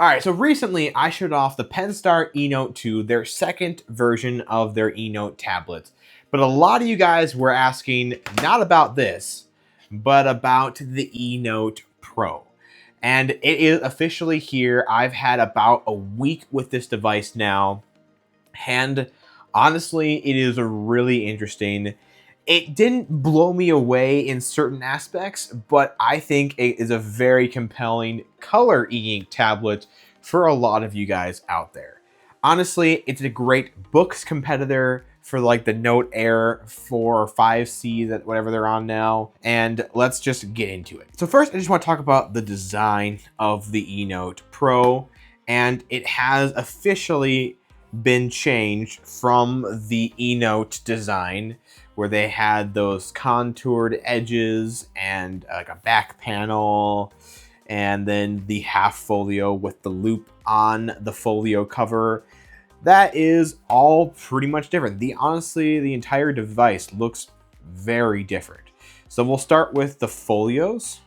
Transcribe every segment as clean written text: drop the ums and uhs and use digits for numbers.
All right, so recently I showed off the Penstar eNote 2, their second version of their eNote tablet. But a lot of you guys were asking not about this, but about the eNote Pro. And it is officially here. I've had about a week with this device now. And honestly, it is really interesting. It didn't blow me away in certain aspects, but I think it is a very compelling color e-ink tablet for a lot of you guys out there. Honestly, it's a great books competitor for like the Note Air 4 or 5C, that whatever they're on now. And let's just get into it. So first, I just want to talk about the design of the eNote Pro. And it has officially been changed from the eNote design, where they had those contoured edges and like a back panel, and then the half folio with the loop on the folio cover. That is all pretty much different. Honestly, the entire device looks very different. So we'll start with the folios.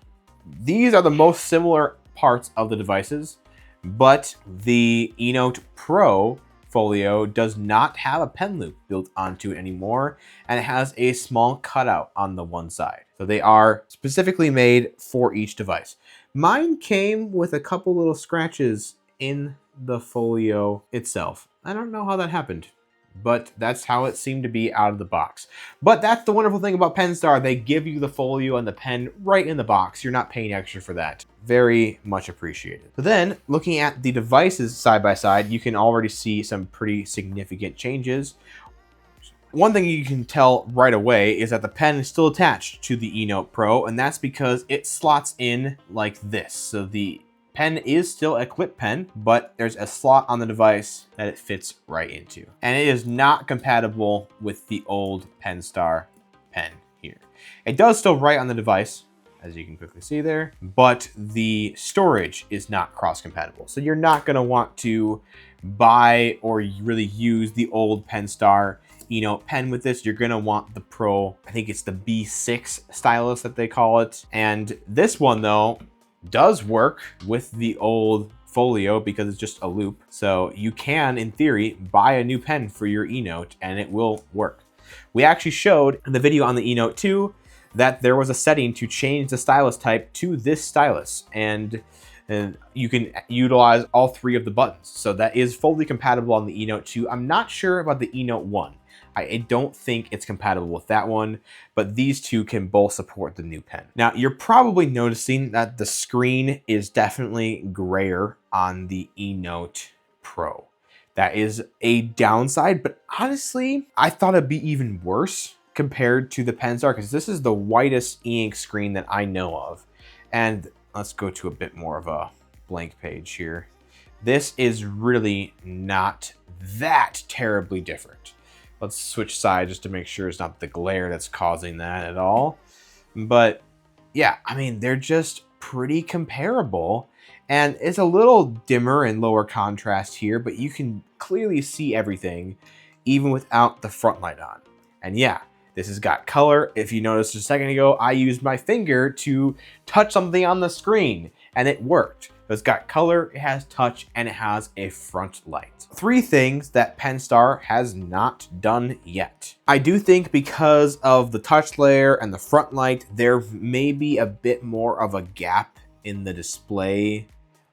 These are the most similar parts of the devices, but the eNote Pro folio does not have a pen loop built onto it anymore, and it has a small cutout on the one side. So they are specifically made for each device. Mine came with a couple little scratches in the folio itself. I don't know how that happened, but that's how it seemed to be out of the box. But that's the wonderful thing about Penstar. They give you the folio and the pen right in the box. You're not paying extra for that. Very much appreciated. So then, looking at the devices side by side, you can already see some pretty significant changes. One thing you can tell right away is that the pen is still attached to the eNote Pro, and that's because it slots in like this. So the pen is still a clip pen, but there's a slot on the device that it fits right into. And it is not compatible with the old Penstar pen here. It does still write on the device, as you can quickly see there, but the storage is not cross-compatible. So you're not gonna want to buy or really use the old Penstar eNote pen with this. You're gonna want the Pro, I think it's the B6 stylus that they call it. And this one though, does work with the old folio because it's just a loop. So you can, in theory, buy a new pen for your eNote and it will work. We actually showed in the video on the eNote 2 that there was a setting to change the stylus type to this stylus, and you can utilize all three of the buttons. So that is fully compatible on the eNote 2. I'm not sure about the eNote 1. I don't think it's compatible with that one, but these two can both support the new pen. Now, you're probably noticing that the screen is definitely grayer on the eNote Pro. That is a downside, but honestly, I thought it'd be even worse compared to the Penstar, because this is the whitest e-ink screen that I know of. And let's go to a bit more of a blank page here. This is really not that terribly different. Let's switch sides just to make sure it's not the glare that's causing that at all. But yeah, I mean, they're just pretty comparable. And it's a little dimmer and lower contrast here, but you can clearly see everything even without the front light on. And yeah, this has got color. If you noticed a second ago, I used my finger to touch something on the screen and it worked. It's got color, it has touch, and it has a front light. Three things that Penstar has not done yet. I do think because of the touch layer and the front light, there may be a bit more of a gap in the display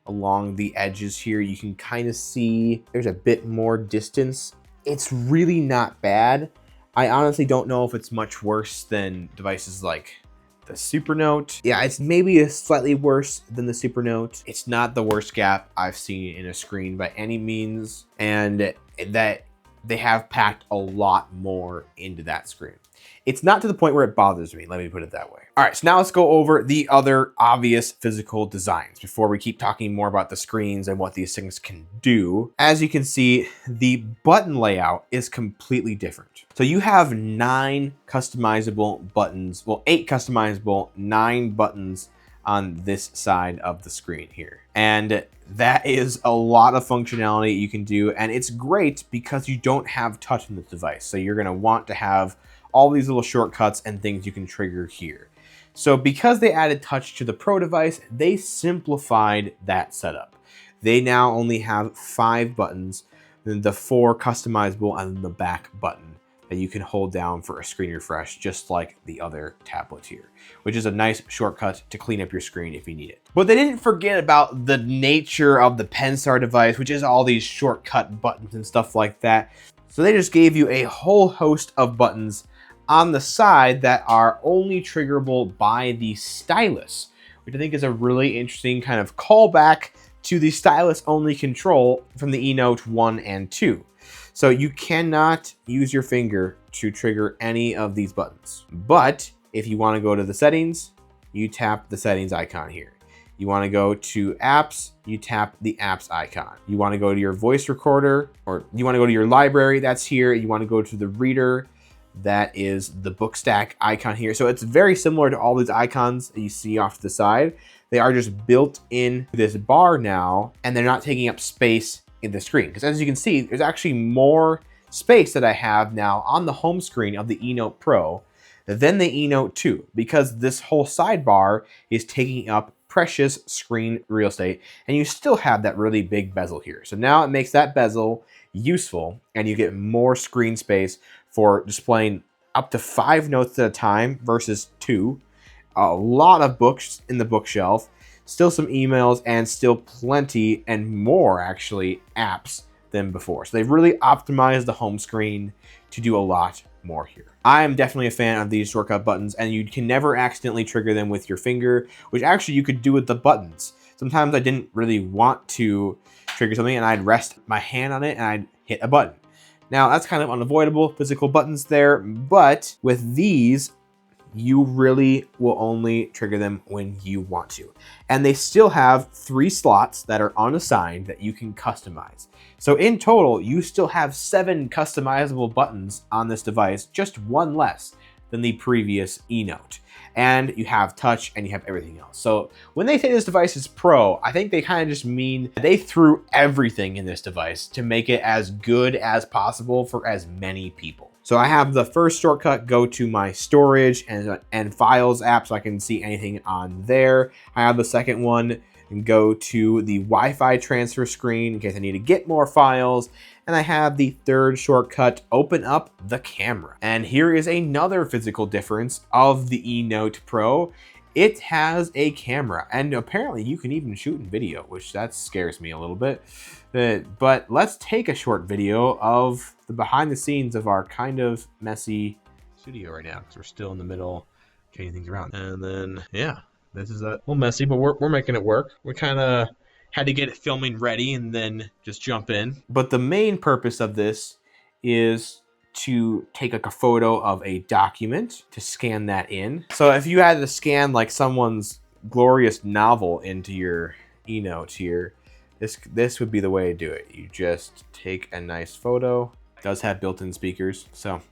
along the edges here. You can kind of see there's a bit more distance. It's really not bad. I honestly don't know if it's much worse than devices like the supernote. Yeah, it's maybe slightly worse than the supernote. It's not the worst gap I've seen in a screen by any means, and that they have packed a lot more into that screen. It's not to the point where it bothers me, let me put it that way. All right, so now let's go over the other obvious physical designs before we keep talking more about the screens and what these things can do. As you can see, the button layout is completely different. So you have 9 customizable buttons, well, 8 customizable, 9 buttons on this side of the screen here. And that is a lot of functionality you can do, and it's great because you don't have touch in this device. So you're gonna want to have all these little shortcuts and things you can trigger here. So because they added touch to the Pro device, they simplified that setup. they now only have 5 buttons, then the 4 customizable, and then the back button that you can hold down for a screen refresh, just like the other tablet here, which is a nice shortcut to clean up your screen if you need it. But they didn't forget about the nature of the Penstar device, which is all these shortcut buttons and stuff like that. So they just gave you a whole host of buttons on the side that are only triggerable by the stylus, which I think is a really interesting kind of callback to the stylus only control from the eNote 1 and 2. So you cannot use your finger to trigger any of these buttons. But if you want to go to the settings, you tap the settings icon here. You want to go to apps, you tap the apps icon. You want to go to your voice recorder, or you want to go to your library, that's here. You want to go to the reader, that is the book stack icon here. So it's very similar to all these icons that you see off to the side. They are just built in this bar now, and they're not taking up space in the screen. Because as you can see, there's actually more space that I have now on the home screen of the eNote Pro than the eNote 2, because this whole sidebar is taking up precious screen real estate, and you still have that really big bezel here. So now it makes that bezel useful, and you get more screen space for displaying up to 5 notes at a time versus 2. A lot of books in the bookshelf, still some emails, and still plenty and more actually apps than before. So they've really optimized the home screen to do a lot more here. I am definitely a fan of these shortcut buttons, and you can never accidentally trigger them with your finger, which actually you could do with the buttons. Sometimes I didn't really want to trigger something, and I'd rest my hand on it and I'd hit a button. Now that's kind of unavoidable, physical buttons there, but with these, you really will only trigger them when you want to. And they still have 3 slots that are unassigned that you can customize. So in total, you still have 7 customizable buttons on this device, just 1 less than the previous eNote. And you have touch and you have everything else. So when they say this device is pro, I think they kind of just mean they threw everything in this device to make it as good as possible for as many people. So I have the first shortcut go to my storage and files app so I can see anything on there. I have the second one and go to the Wi-Fi transfer screen in case I need to get more files. And I have the third shortcut, open up the camera. And here is another physical difference of the eNote Pro. It has a camera, and apparently you can even shoot in video, which that scares me a little bit. But let's take a short video of the behind the scenes of our kind of messy studio right now, because we're still in the middle changing things around. And then, yeah, this is a little messy, but we're making it work. We kind of had to get it filming ready and then just jump in. But the main purpose of this is to take like a photo of a document, to scan that in. So if you had to scan like someone's glorious novel into your eNote here, this would be the way to do it. You just take a nice photo. It does have built-in speakers. So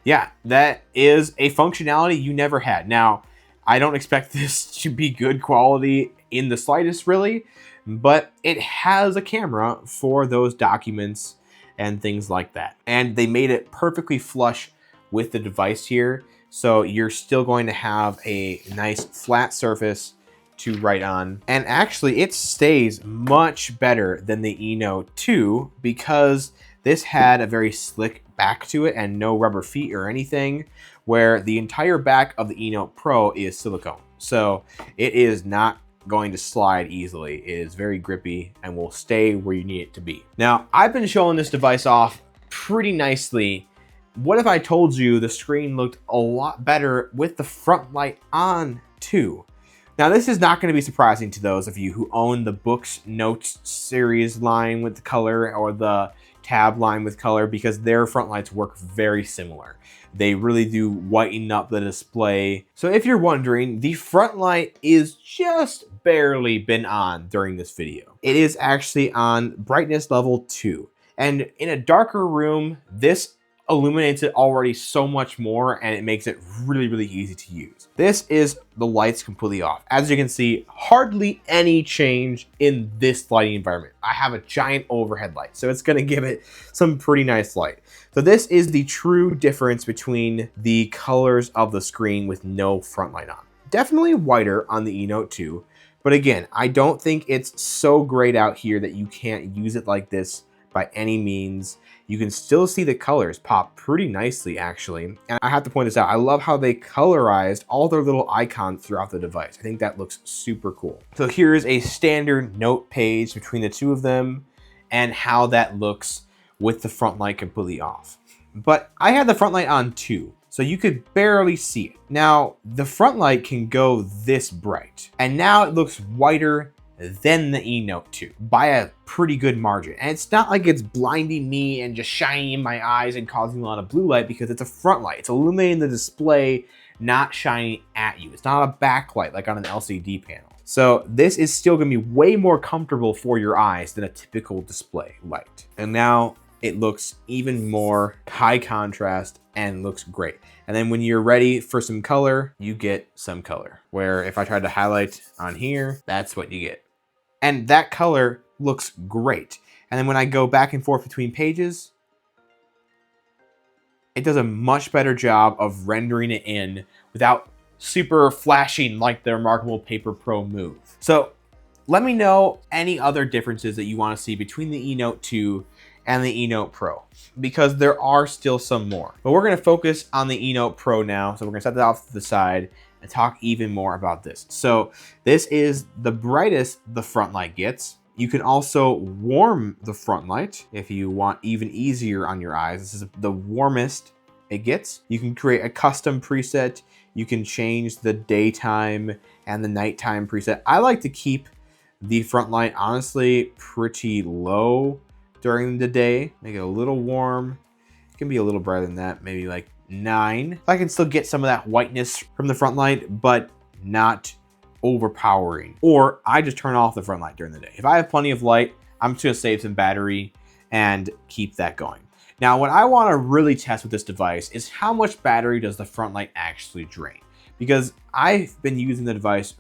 yeah, that is a functionality you never had. Now, I don't expect this to be good quality in the slightest really, but it has a camera for those documents and things like that. And they made it perfectly flush with the device here. So you're still going to have a nice flat surface to write on. And actually it stays much better than the eNote 2 because this had a very slick back to it and no rubber feet or anything, where the entire back of the eNote Pro is silicone. So it is not going to slide easily. It is very grippy and will stay where you need it to be. Now, I've been showing this device off pretty nicely. What if I told you the screen looked a lot better with the front light on too? Now, this is not going to be surprising to those of you who own the Books Notes series line with the color or the tab line with color, because their front lights work very similar. They really do whiten up the display. So if you're wondering, the front light is just barely been on during this video. It is actually on brightness level 2. And in a darker room, this illuminates it already so much more, and it makes it really, really easy to use. This is the lights completely off. As you can see, hardly any change in this lighting environment. I have a giant overhead light, so it's gonna give it some pretty nice light. So this is the true difference between the colors of the screen with no front light on. Definitely whiter on the eNote 2, But again, I don't think it's so grayed out here that you can't use it like this by any means. You can still see the colors pop pretty nicely, actually. And I have to point this out. I love how they colorized all their little icons throughout the device. I think that looks super cool. So here's a standard note page between the two of them and how that looks with the front light completely off. But I had the front light on too, so you could barely see it. Now, the front light can go this bright, and now it looks whiter than the eNote 2 by a pretty good margin. And it's not like it's blinding me and just shining in my eyes and causing a lot of blue light, because it's a front light. It's illuminating the display, not shining at you. It's not a backlight like on an LCD panel. So this is still gonna be way more comfortable for your eyes than a typical display light. And now it looks even more high contrast and looks great. And then when you're ready for some color, you get some color. Where if I tried to highlight on here, that's what you get. And that color looks great. And then when I go back and forth between pages, it does a much better job of rendering it in without super flashing like the Remarkable Paper Pro Move. So let me know any other differences that you want to see between the eNote 2 and the eNote Pro, because there are still some more. But we're going to focus on the eNote Pro now. So we're going to set that off to the side and talk even more about this. So this is the brightest the front light gets. You can also warm the front light if you want even easier on your eyes. This is the warmest it gets. You can create a custom preset. You can change the daytime and the nighttime preset. I like to keep the front light honestly pretty low during the day. Make it a little warm. It can be a little brighter than that, maybe like 9. I can still get some of that whiteness from the front light, but not overpowering. Or I just turn off the front light during the day. If I have plenty of light, I'm just gonna save some battery and keep that going. Now, what I wanna really test with this device is how much battery does the front light actually drain? Because I've been using the device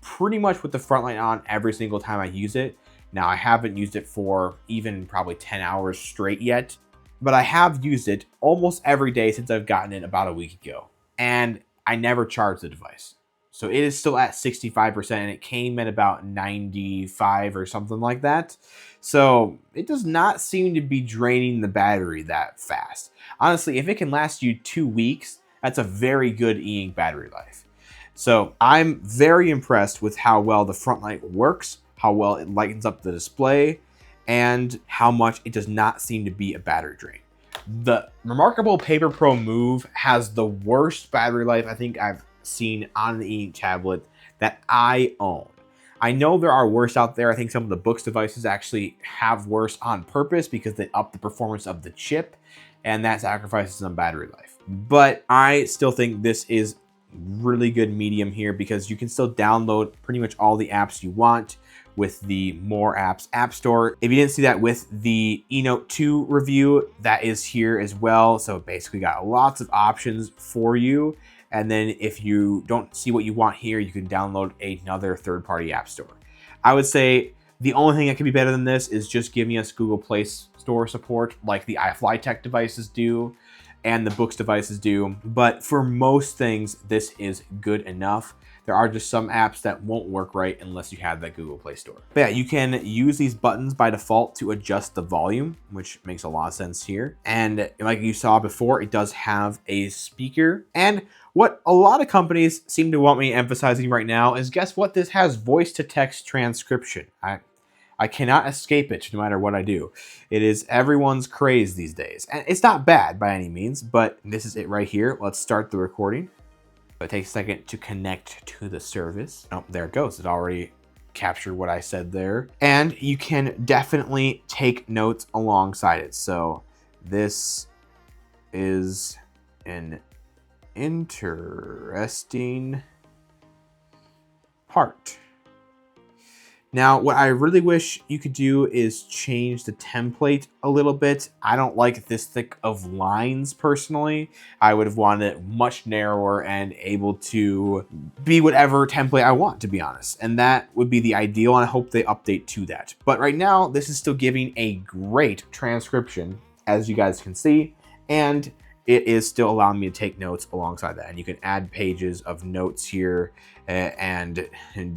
pretty much with the front light on every single time I use it. Now, I haven't used it for even probably 10 hours straight yet, but I have used it almost every day since I've gotten it about a week ago. And I never charged the device. So it is still at 65%, and it came at about 95 or something like that. So it does not seem to be draining the battery that fast. Honestly, if it can last you 2 weeks, that's a very good e-ink battery life. So I'm very impressed with how well the front light works, how well it lightens up the display, and how much it does not seem to be a battery drain. The Remarkable Paper Pro Move has the worst battery life I think I've seen on the e-ink tablet that I own. I know there are worse out there. I think some of the Books devices actually have worse on purpose because they up the performance of the chip, and that sacrifices some battery life. But I still think this is really good medium here, because you can still download pretty much all the apps you want with the More Apps App Store. If you didn't see that with the eNote 2 review, that is here as well. So basically got lots of options for you. And then if you don't see what you want here, you can download another third-party app store. I would say the only thing that could be better than this is just giving us Google Play Store support like the iFlyTech devices do and the Books devices do. But for most things, this is good enough. There are just some apps that won't work right unless you have that Google Play Store. But yeah, you can use these buttons by default to adjust the volume, which makes a lot of sense here. And like you saw before, it does have a speaker. And what a lot of companies seem to want me emphasizing right now is, guess what? This has voice-to-text transcription. I cannot escape it no matter what I do. It is everyone's craze these days. And it's not bad by any means, but this is it right here. Let's start the recording. It takes a second to connect to the service. Oh, there it goes. It already captured what I said there. And you can definitely take notes alongside it. So this is an interesting part. Now, what I really wish you could do is change the template a little bit. I don't like this thick of lines personally. I would have wanted it much narrower and able to be whatever template I want, to be honest. And that would be the ideal, and I hope they update to that. But right now, this is still giving a great transcription, as you guys can see. And it is still allowing me to take notes alongside that. And you can add pages of notes here and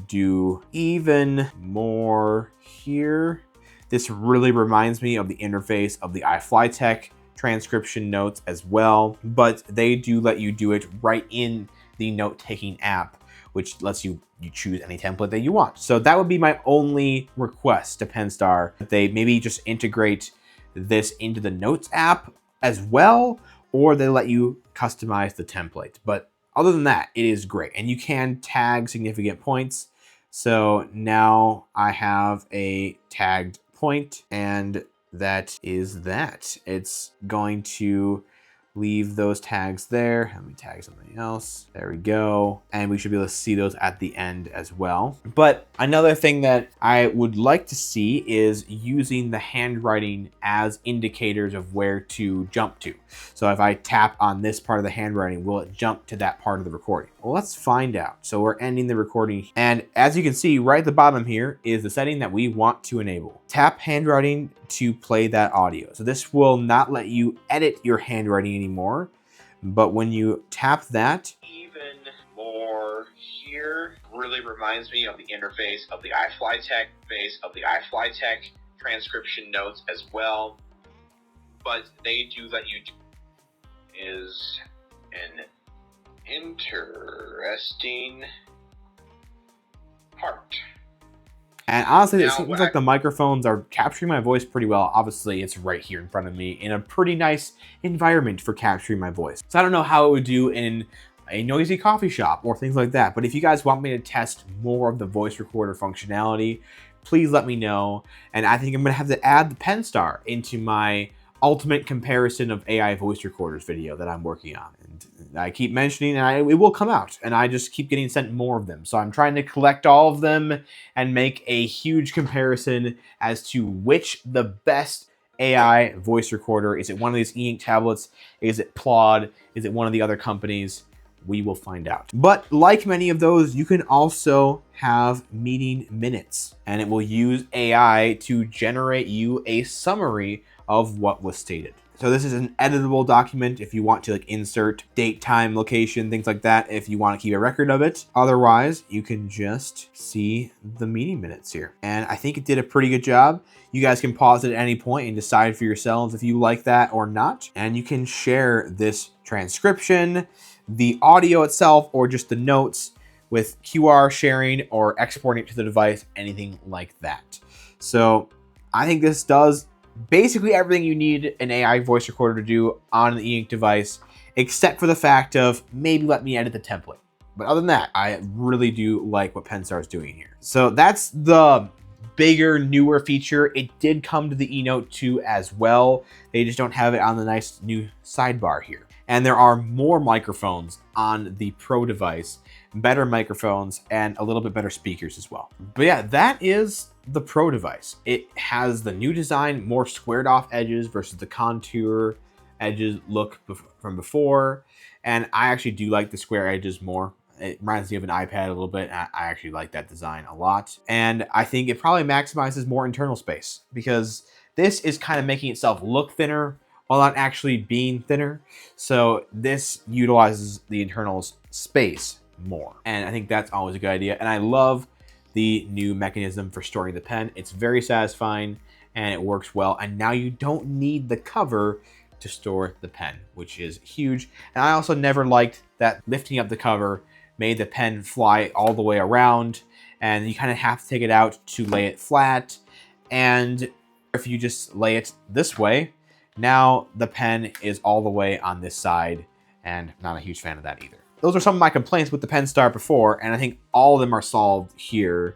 do even more here. This really reminds me of the interface of the iFlyTech transcription notes as well, but they do let you do it right in the note-taking app, which lets you choose any template that you want. So that would be my only request to Penstar, that they maybe just integrate this into the Notes app as well, or they let you customize the template. But other than that, it is great. And you can tag significant points. So now I have a tagged point, and that is that. It's going to leave those tags there. Let me tag something else. There we go. And we should be able to see those at the end as well. But another thing that I would like to see is using the handwriting as indicators of where to jump to. So if I tap on this part of the handwriting, will it jump to that part of the recording? Well, let's find out. So we're ending the recording. And as you can see, right at the bottom here is the setting that we want to enable. Tap handwriting to play that audio. So this will not let you edit your handwriting anymore, but when you tap that, even more here, really reminds me of the interface of the iFlyTech transcription notes as well, but they do let you is an interesting part. And honestly, it seems like the microphones are capturing my voice pretty well. Obviously, it's right here in front of me in a pretty nice environment for capturing my voice. So I don't know how it would do in a noisy coffee shop or things like that. But if you guys want me to test more of the voice recorder functionality, please let me know. And I think I'm gonna have to add the Penstar into my ultimate comparison of AI voice recorders video that I'm working on. And I keep mentioning, and it will come out, and I just keep getting sent more of them. So I'm trying to collect all of them and make a huge comparison as to which the best AI voice recorder. Is it one of these e-ink tablets? Is it Claude? Is it one of the other companies? We will find out. But like many of those, you can also have meeting minutes, and it will use AI to generate you a summary of what was stated. So this is an editable document if you want to like insert date, time, location, things like that, if you want to keep a record of it. Otherwise, you can just see the meeting minutes here. And I think it did a pretty good job. You guys can pause it at any point and decide for yourselves if you like that or not. And you can share this transcription, the audio itself, or just the notes with QR sharing or exporting it to the device, anything like that. So I think this does basically everything you need an AI voice recorder to do on an e-ink device, except for the fact of maybe let me edit the template. But other than that, I really do like what Penstar is doing here. So that's the bigger, newer feature. It did come to the eNote 2 as well. They just don't have it on the nice new sidebar here. And there are more microphones on the Pro device, better microphones, and a little bit better speakers as well. But yeah, that is the Pro device. It has the new design, more squared off edges versus the contour edges look from before. And I actually do like the square edges more. It reminds me of an iPad a little bit. I actually like that design a lot. And I think it probably maximizes more internal space, because this is kind of making itself look thinner while not actually being thinner. So this utilizes the internal space more. And I think that's always a good idea. And I love the new mechanism for storing the pen. It's very satisfying and it works well. And now you don't need the cover to store the pen, which is huge. And I also never liked that lifting up the cover made the pen fly all the way around, and you kind of have to take it out to lay it flat. And if you just lay it this way, now the pen is all the way on this side, and not a huge fan of that either. Those are some of my complaints with the Penstar before, and I think all of them are solved here.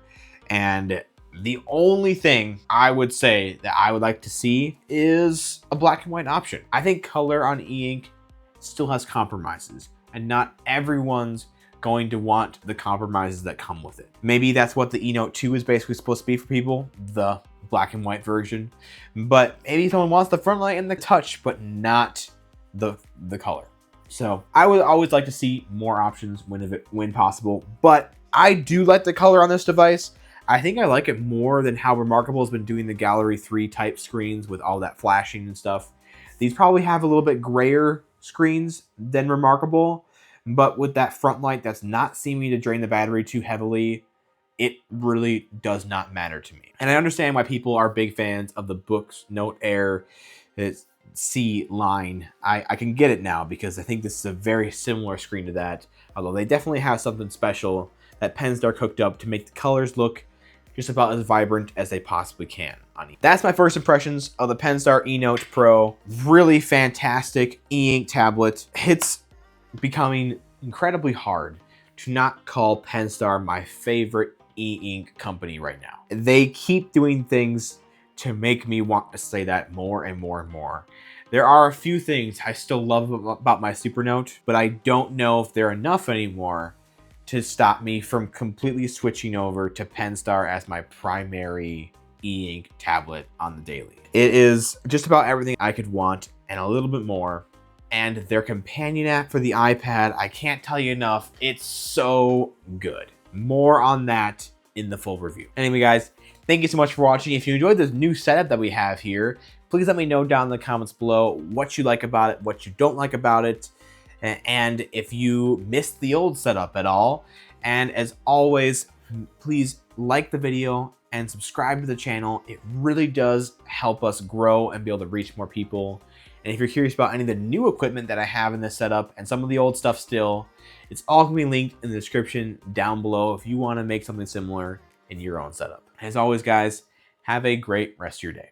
And the only thing I would say that I would like to see is a black and white option. I think color on e-ink still has compromises, and not everyone's going to want the compromises that come with it. Maybe that's what the eNote 2 is basically supposed to be for people, the black and white version. But maybe someone wants the front light and the touch, but not the color. So I would always like to see more options when possible. But I do like the color on this device. I think I like it more than how Remarkable has been doing the Gallery 3 type screens with all that flashing and stuff. These probably have a little bit grayer screens than remarkable. But with that front light that's not seeming to drain the battery too heavily, it really does not matter to me. And I understand why people are big fans of the Books Note Air C line. I can get it now because I think this is a very similar screen to that, although they definitely have something special that Penstar cooked up to make the colors look just about as vibrant as they possibly can on it. That's my first impressions of the Penstar eNote Pro. Really fantastic e-ink tablet. It's becoming incredibly hard to not call Penstar my favorite e-ink company right now. They keep doing things to make me want to say that more and more and more. There are a few things I still love about my supernote, but I don't know if they're enough anymore to stop me from completely switching over to Penstar as my primary e-ink tablet on the daily. It is just about everything I could want and a little bit more. And their companion app for the iPad, I can't tell you enough, it's so good. More on that in the full review. Anyway, guys, thank you so much for watching. If you enjoyed this new setup that we have here, please let me know down in the comments below what you like about it, what you don't like about it, and if you missed the old setup at all. And as always, please like the video and subscribe to the channel. It really does help us grow and be able to reach more people. And if you're curious about any of the new equipment that I have in this setup and some of the old stuff still, it's all going to be linked in the description down below if you want to make something similar in your own setup. As always, guys, have a great rest of your day.